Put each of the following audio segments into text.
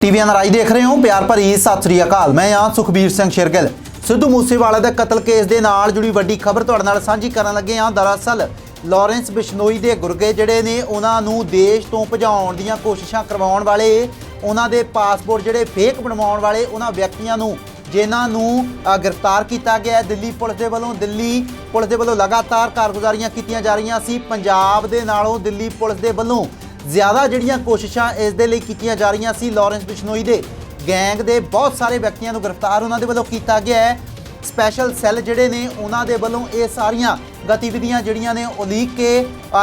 TV NRI देख रहे हो प्यार भरी सत श्री अकाल। मैं हाँ सुखबीर सिंह शेरगिल। सिद्धू मूसेवाले के कतल केस के नाल जुड़ी वड्डी खबर तुहाडे नाल सांझी करन लगे हाँ। दरअसल लॉरेंस बिश्नोई के गुरगे जिहड़े ने उन्हां नूं देश तो भजाउण दीयां कोशिशां करवाउण वाले, उन्हां दे पासपोर्ट जिहड़े फेक बनवाउण वाले उन्हां व्यक्तियों नूं जिन्हां नूं गिरफ्तार किया गया है। दिल्ली पुलिस दे वल्लों लगातार कारगुजारियां कीतियां जा रहीआं सी। पंजाब दे नालों दिल्ली पुलिस दे वल्लों ज़्यादा जिहड़ियां कोशिशां इस दे लई कीतियां जा रहीआं सी। लॉरेंस बिश्नोई दे गैंग दे बहुत सारे व्यक्तियों को गिरफ्तार उन्हां दे वल्लों कीता गया है। स्पैशल सैल जिहड़े ने उन्हां दे वल्लों ये सारियां गतिविधियां जिहड़ियां ने उलीक के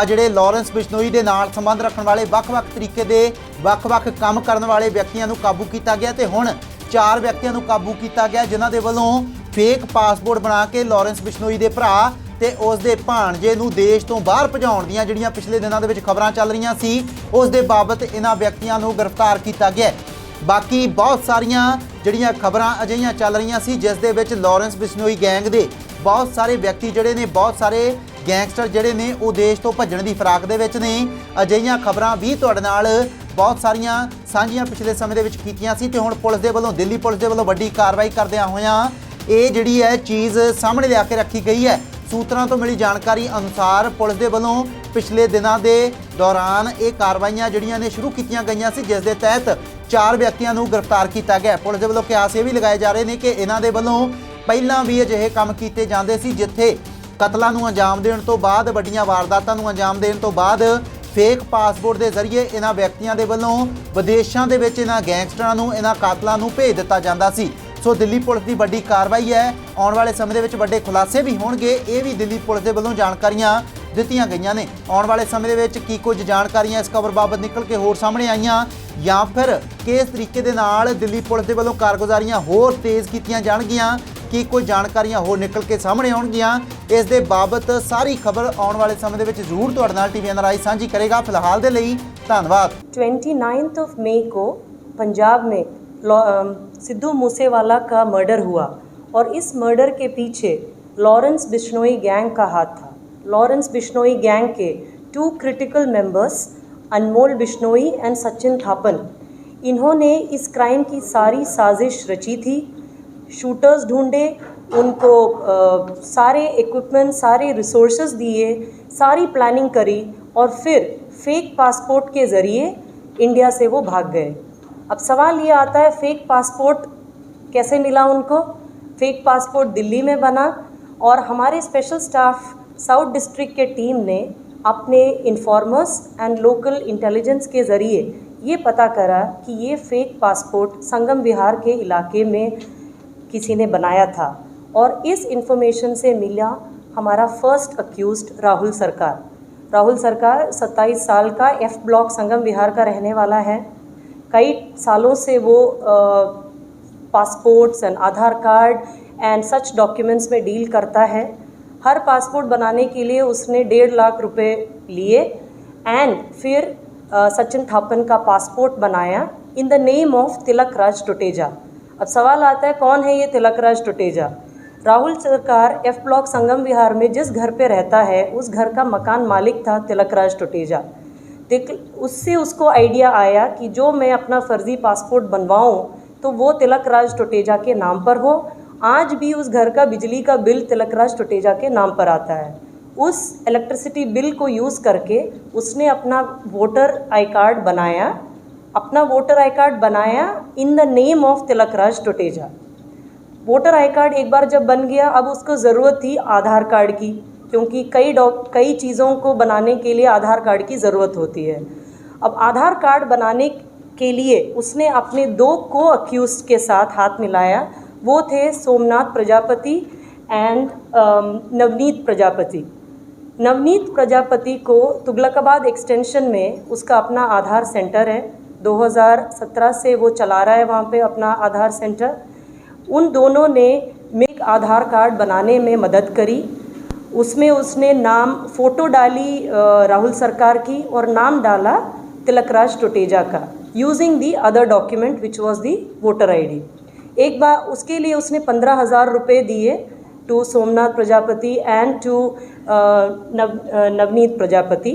जिहड़े लॉरेंस बिश्नोई दे नाल संबंध रखण वाले वख-वख तरीके दे वख-वख काम करन वाले व्यक्तियों को काबू किया गया ते हुण 4 व्यक्तियों को काबू किया गया जिन्हां दे वल्लों फेक पासपोर्ट बना के लॉरेंस बिश्नोई दे भरा ते उस दे भाणजे नूं देश तो बाहर भजाउण दीयां जिहड़ियां पिछले दिनों दे विच खबरां चल रहीआं सी उस दे बाबत इन्हां व्यक्तियों को गिरफ्तार किया गया। बाकी बहुत सारियां जिहड़ियां खबरां अजिहियां चल रहीआं सी जिस दे विच लॉरेंस बिश्नोई गैंग दे बहुत सारे व्यक्ति जिहड़े ने, बहुत सारे गैंगस्टर जिहड़े ने वो देश तो भज्जण दी फिराक दे विच ने। अजिहियां खबरां भी तुहाडे नाल बहुत सारियां सांझियां पिछले समय दे विच कीतियां सी ते हुण पुलिस दे वल्लों, दिल्ली पुलिस दे वल्लों वड्डी कार्रवाई करदिआं होइआं ये जिहड़ी है चीज़ सामने लिया के रखी गई है। सूत्रों तो मिली जानकारी अनुसार पुलिस दे वल्लों पिछले दिनों के दौरान ये कार्रवाइयां जिहड़ियां ने शुरू कीतियां गईयां सी जिस दे तहत 4 व्यक्तियों को गिरफ्तार किया गया। पुलिस दे वल्लों कियास ये भी लगाए जा रहे हैं कि इन्हां दे वल्लों पहलां भी अजिहे काम कीते जांदे सी जिथे कतलों नूं अंजाम देण तो बाद, वड्डियां वारदातां नूं अंजाम देण तो बाद फेक पासपोर्ट के जरिए इन्हां व्यक्तियों के वल्लों विदेशों के विच इन्हां गैंगस्टरां नूं, इन्हां कातलां नूं भेज दिता जांदा सी। सो दिल्ली पुलिस की वड्डी कार्रवाई है। आने वाले समय के वड्डे खुलासे भी होणगे, ये भी दिल्ली पुलिस के वल्लों जानकारियां दित्तियां गईयां ने। आने वाले समय की कुछ जानकारियां इस खबर बाबत निकल के होर सामने आईयां या फिर किस तरीके दे नाल दिल्ली पुलिस के वल्लों कारगुजारियां होर तेज़ कीतियां जाणगियां, कि कोई जानकारियां होर निकल के सामने आउणगियां, इस दे बाबत सारी खबर आने वाले समय के जरूर तुहाडे नाल टीवी एनआरआई सांझी करेगा। फिलहाल दे लई धन्नवाद। 29 मई को पंजाब में सिद्धू मूसेवाला का मर्डर हुआ और इस मर्डर के पीछे लॉरेंस बिश्नोई गैंग का हाथ था। लॉरेंस बिश्नोई गैंग के 2 critical members Anmol Bishnoi and Sachin Thapan, इन्होंने इस क्राइम की सारी साजिश रची थी। शूटर्स ढूंढे, उनको सारे इक्विपमेंट, सारे रिसोर्सेज दिए, सारी प्लानिंग करी और फिर फेक पासपोर्ट के ज़रिए इंडिया से वो भाग गए। अब सवाल ये आता है फेक पासपोर्ट कैसे मिला उनको? फेक पासपोर्ट दिल्ली में बना और हमारे स्पेशल स्टाफ साउथ डिस्ट्रिक्ट के टीम ने अपने इन्फॉर्मर्स एंड लोकल इंटेलिजेंस के ज़रिए ये पता करा कि ये फेक पासपोर्ट संगम विहार के इलाके में किसी ने बनाया था और इस इंफॉर्मेशन से मिला हमारा फर्स्ट अक्यूज्ड राहुल सरकार। राहुल सरकार 27 साल का F ब्लॉक संगम विहार का रहने वाला है। कई सालों से वो passports and Aadhaar card and such documents में डील करता है। हर पासपोर्ट बनाने के लिए उसने 1.5 लाख रुपए लिए एंड फिर सचिन थापन का पासपोर्ट बनाया इन द नेम ऑफ तिलक राज टुटेजा। अब सवाल आता है कौन है ये तिलक राज टुटेजा? राहुल सरकार F ब्लॉक संगम विहार में जिस घर पे रहता है उस घर का मकान मालिक था तिलक राज टुटेजा। उससे उसको आइडिया आया कि जो मैं अपना फ़र्ज़ी पासपोर्ट बनवाऊं तो वो तिलक राज टुटेजा के नाम पर हो। आज भी उस घर का बिजली का बिल तिलक राज टुटेजा के नाम पर आता है। उस इलेक्ट्रिसिटी बिल को यूज़ करके उसने अपना वोटर आई कार्ड बनाया in the name of Tilak Raj Tuteja. Voter I card एक बार जब बन गया, अब उसको ज़रूरत थी आधार कार्ड की, क्योंकि कई चीज़ों को बनाने के लिए आधार कार्ड की ज़रूरत होती है। अब आधार कार्ड बनाने के लिए उसने अपने 2 को अक्यूज के साथ हाथ मिलाया। वो थे सोमनाथ प्रजापति एंड नवनीत प्रजापति। नवनीत प्रजापति को तुगलकाबाद एक्सटेंशन में उसका अपना आधार सेंटर है। 2017 से वो चला रहा है वहाँ पे अपना आधार सेंटर। उन दोनों ने मेक आधार कार्ड बनाने में मदद करी। उसमें उसने नाम, फ़ोटो डाली राहुल सरकार की और नाम डाला तिलक राज टुटेजा का, using the other document which was the voter ID। एक बार उसके लिए उसने 15,000 रुपये दिए to Somnath Prajapati and to Navneet Prajapati.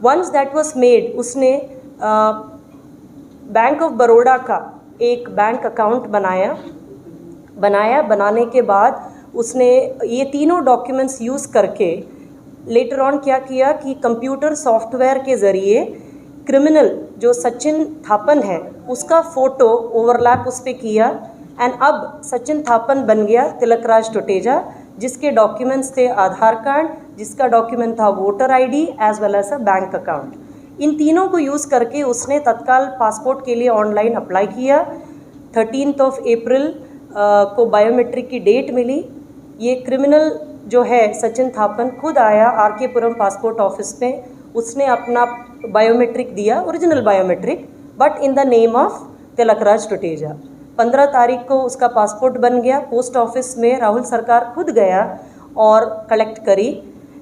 Once that was made, उसने बैंक ऑफ बड़ौदा का एक बैंक अकाउंट बनाने के बाद उसने ये तीनों डॉक्यूमेंट्स यूज़ करके लेटर ऑन क्या किया कि कंप्यूटर सॉफ्टवेयर के ज़रिए क्रिमिनल जो सचिन थापन है उसका फ़ोटो ओवरलैप उस पर किया एंड अब सचिन थापन बन गया तिलकराज टुटेजा, जिसके डॉक्यूमेंट्स थे आधार कार्ड, जिसका डॉक्यूमेंट था voter ID as well as a bank account. इन तीनों को यूज़ करके उसने तत्काल पासपोर्ट के लिए ऑनलाइन अप्लाई किया। 13 अप्रैल को बायोमेट्रिक की डेट मिली। ये क्रिमिनल जो है सचिन थापन खुद आया आर के पुरम पासपोर्ट ऑफिस में, उसने अपना बायोमेट्रिक दिया, original biometric, but in the name of Tilakraj Tuteja. 15 तारीख को उसका पासपोर्ट बन गया। पोस्ट ऑफिस में राहुल सरकार खुद गया और कलेक्ट करी।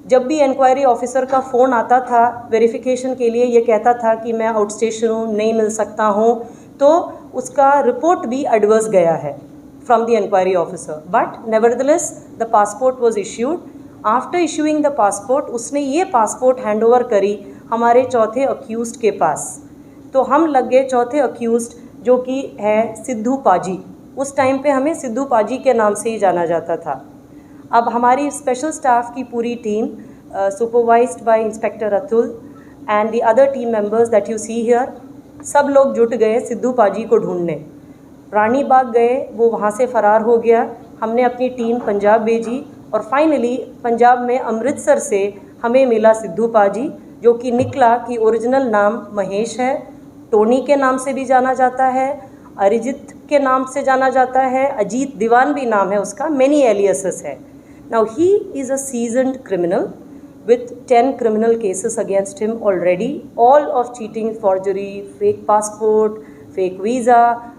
जब भी इंक्वायरी ऑफिसर का फ़ोन आता था वेरिफिकेशन के लिए, ये कहता था कि मैं आउट स्टेशन हूँ, नहीं मिल सकता हूँ, तो उसका रिपोर्ट भी एडवर्स गया है from the inquiry officer. But nevertheless the passport was issued. After issuing the passport उसने ये पासपोर्ट हैंड ओवर करी हमारे चौथे अक्यूज़्ड के पास। तो हम लग गए चौथे अक्यूज़्ड जो कि है सिद्धू पाजी। उस टाइम पे हमें सिद्धू पाजी के नाम से ही जाना जाता था। अब हमारी स्पेशल स्टाफ की पूरी team supervised by inspector Atul and the other team members that you see here, सब लोग जुट गए सिद्धू पाजी को ढूंढने। रानी बाग गए, वो वहाँ से फ़रार हो गया। हमने अपनी टीम पंजाब भेजी और फाइनली पंजाब में अमृतसर से हमें मिला सिद्धू पाजी, जो कि निकला कि ओरिजिनल नाम महेश है, टोनी के नाम से भी जाना जाता है, अरिजीत के नाम से जाना जाता है, अजीत दीवान भी नाम है उसका, मैनी एलियासेस है। Now he is a seasoned criminal with 10 criminal cases against him already, all of cheating, forgery, fake passport, fake visa,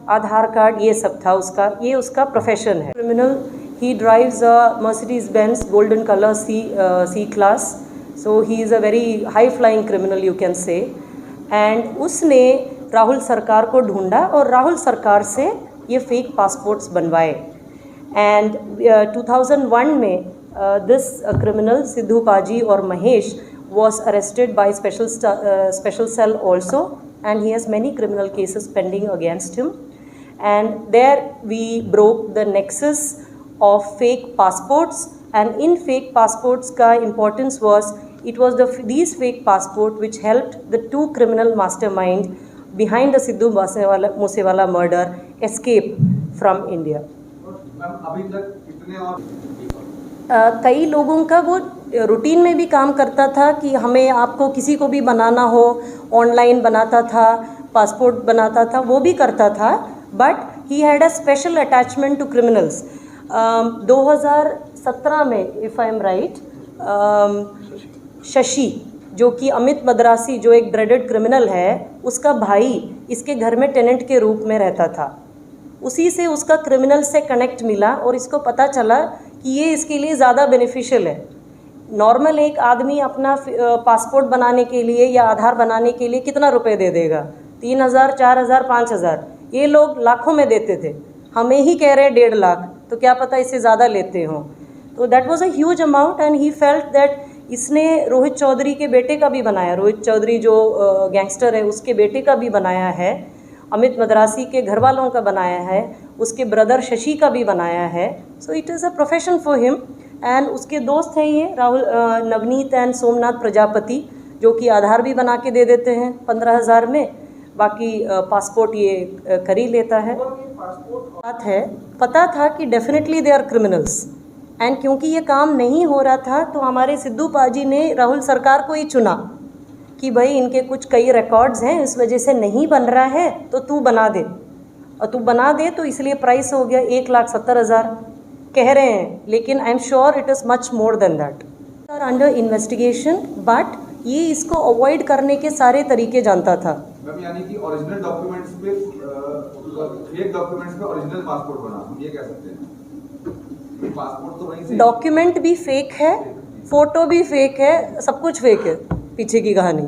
Aadhaar card, ये सब था उसका, ये उसका प्रोफेशन है। Criminal, he drives a Mercedes Benz golden color C class, so he is a very high flying criminal you can say। and उसने राहुल सरकार को ढूंढा और राहुल सरकार से ये फेक पासपोर्ट्स बनवाए। एंड 2001 में this criminal Sidhu Paji or Mahesh was arrested by special cell also, and he has many criminal cases pending against him। and there we broke the nexus of fake passports, and in fake passports ka importance was it was these fake passport which helped the two criminal mastermind behind the Sidhu Moosewala murder escape from India। अभी तक कितने और कई लोगों का वो routine में भी काम करता था कि हमें आपको किसी को भी बनाना हो, ऑनलाइन बनाता था, पासपोर्ट बनाता था, वो भी करता था, but he had a special attachment to criminals. 2017 में if I am right, Shashi जो कि अमित मद्रासी जो एक ड्रेडेड क्रिमिनल है, उसका भाई इसके घर में टेनेंट के रूप में रहता था। उसी से उसका क्रिमिनल से कनेक्ट मिला और इसको पता चला कि ये इसके लिए ज़्यादा बेनिफिशियल है। नॉर्मल एक आदमी अपना पासपोर्ट बनाने के लिए या आधार बनाने के लिए कितना रुपए दे देगा? 3,000, 4,000, 5,000। ये लोग लाखों में देते थे, हमें ही कह रहे हैं 1.5 लाख, तो क्या पता इससे ज़्यादा लेते हों। तो that was a huge amount and he felt that इसने रोहित चौधरी के बेटे का भी बनाया, रोहित चौधरी जो गैंगस्टर है उसके बेटे का भी बनाया है, अमित मद्रासी के घर वालों का बनाया है, उसके ब्रदर शशि का भी बनाया है। So it is a profession for him. And उसके दोस्त हैं ये राहुल, नवनीत एंड सोमनाथ प्रजापति, जो कि आधार भी बना के दे देते हैं 15,000 में, बाकी पासपोर्ट ये कर ही लेता है। बात है, पता था कि definitely they are criminals, and क्योंकि ये काम नहीं हो रहा था तो हमारे सिद्धू पाजी ने राहुल सरकार को ही चुना कि भाई इनके कुछ कई रिकॉर्ड्स हैं, इस वजह से नहीं बन रहा है तो तू बना दे, और तू बना दे तो इसलिए प्राइस हो गया 1,70,000 कह रहे हैं, लेकिन I am sure it is much more than that. Are under investigation, but ये इसको अवॉइड करने के सारे तरीके जानता था। यानी कि ओरिजिनल डॉक्यूमेंट्स पे फेक डॉक्यूमेंट्स पे ओरिजिनल पासपोर्ट बना, हम ये कह सकते हैं। पासपोर्ट तो वहीं से, डॉक्यूमेंट भी फेक है, फ़ोटो भी फेक है, सब कुछ फेक है पीछे की कहानी।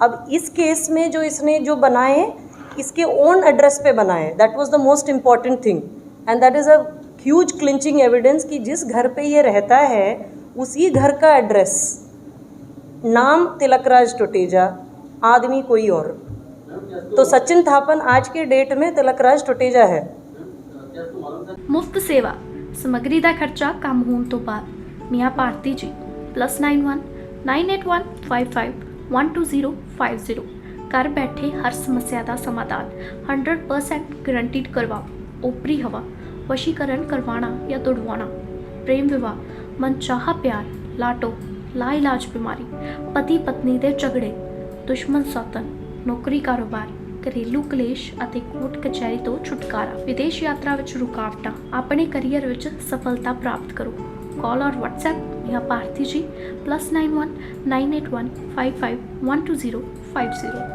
अब इस केस में जो इसने जो बनाए इसके ओन एड्रेस पे बनाए, that was the most important thing, and that is a huge clinching evidence कि जिस घर पे ये रहता है उसी घर का एड्रेस, नाम तिलकराज टुटेजा, आदमी कोई और। तो सचिन थापन आज के डेट में तिलकराज टुटेजा है। ਮੁਫਤ ਸੇਵਾ ਸਮੱਗਰੀ ਦਾ ਖਰਚਾ ਕੰਮ ਹੋਣ ਤੋਂ ਬਾਅਦ ਮੀਆਂ ਭਾਰਤੀ ਜੀ +91 981 55 12050 ਘਰ ਬੈਠੇ ਹਰ ਸਮੱਸਿਆ ਦਾ ਸਮਾਧਾਨ 100% ਗਰੰਟੀਡ ਕਰਵਾਓ। ਓਪਰੀ ਹਵਾ, ਵਸ਼ੀਕਰਨ ਕਰਵਾਉਣਾ ਜਾਂ ਤੁੜਵਾਉਣਾ, ਪ੍ਰੇਮ ਵਿਵਾਹ, ਮਨਚਾਹਾ ਪਿਆਰ, ਲਾਟੋ, ਲਾਇਲਾਜ ਬਿਮਾਰੀ, ਪਤੀ ਪਤਨੀ ਦੇ ਝਗੜੇ, ਦੁਸ਼ਮਨ ਸੌਤਨ, ਨੌਕਰੀ ਕਾਰੋਬਾਰ, ਘਰੇਲੂ ਕਲੇਸ਼ ਅਤੇ ਕੋਰਟ ਕਚਹਿਰੀ ਤੋਂ ਛੁਟਕਾਰਾ, ਵਿਦੇਸ਼ ਯਾਤਰਾ ਵਿੱਚ ਰੁਕਾਵਟਾਂ, ਆਪਣੇ ਕਰੀਅਰ ਵਿੱਚ ਸਫਲਤਾ ਪ੍ਰਾਪਤ ਕਰੋ। ਕਾਲ ਔਰ WhatsApp ਜਾਂ ਭਾਰਤੀ ਜੀ +91 981 55 12050।